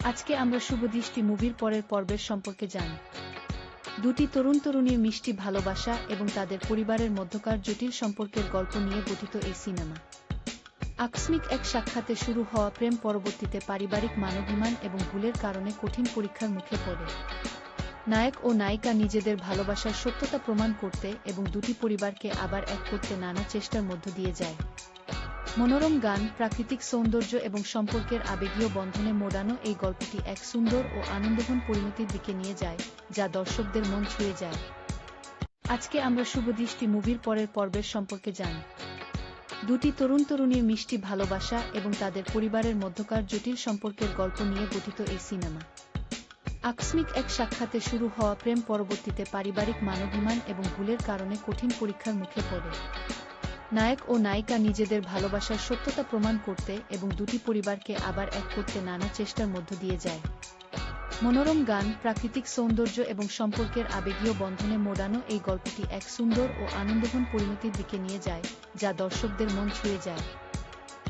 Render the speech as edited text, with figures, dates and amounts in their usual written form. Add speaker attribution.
Speaker 1: আজকে আমরা শুভদৃষ্টি মুভির পরের পর্বের সম্পর্কে জানি। দুটি তরুণ-তরুণীর মিষ্টি ভালোবাসা এবং তাদের পরিবারের মধ্যকার জটিল সম্পর্কের গল্প নিয়ে গঠিত এই সিনেমা। আকস্মিক এক সাক্ষাতে শুরু হওয়া প্রেম পরবর্তীতে পারিবারিক মানবিমান এবং ভুলের কারণে কঠিন পরীক্ষার মুখে পড়ে। নায়ক ও নায়িকা নিজেদের ভালোবাসার সত্যতা প্রমাণ করতে এবং দুটি পরিবারকে আবার এক করতে নানা চেষ্টার মধ্য দিয়ে যায়। মনোরম গান, প্রাকৃতিক সৌন্দর্য এবং সম্পর্কের আবেগীয় বন্ধনে মোড়ানো এই গল্পটি এক সুন্দর ও আনন্দঘন পরিণতির দিকে নিয়ে যায়, যা দর্শকদের মন ছুঁয়ে যায়। আজকে আমরা শুভদৃষ্টি মুভির পরের পর্বের সম্পর্কে জানি। দুটি তরুণ-তরুণীর মিষ্টি ভালোবাসা এবং তাদের পরিবারের মধ্যকার জটিল সম্পর্কের গল্প নিয়ে গঠিত এই সিনেমা। আকস্মিক এক সাক্ষাতে শুরু হওয়া প্রেম পরবর্তীতে পারিবারিক মানবিমান এবং ভুলের কারণে কঠিন পরীক্ষার মুখে পড়ে। নায়ক ও নায়িকা নিজেদের ভালোবাসার সত্যতা প্রমাণ করতে এবং দুটি পরিবারকে আবার এক করতে নানা চেষ্টার মধ্য দিয়ে যায়। মনোরম গান, প্রাকৃতিক সৌন্দর্য এবং সম্পর্কের আবেগীয় বন্ধনে মোড়ানো এই গল্পটি এক সুন্দর ও আনন্দঘন পরিণতির দিকে নিয়ে যায়, যা দর্শকদের মন ছুঁয়ে যায়।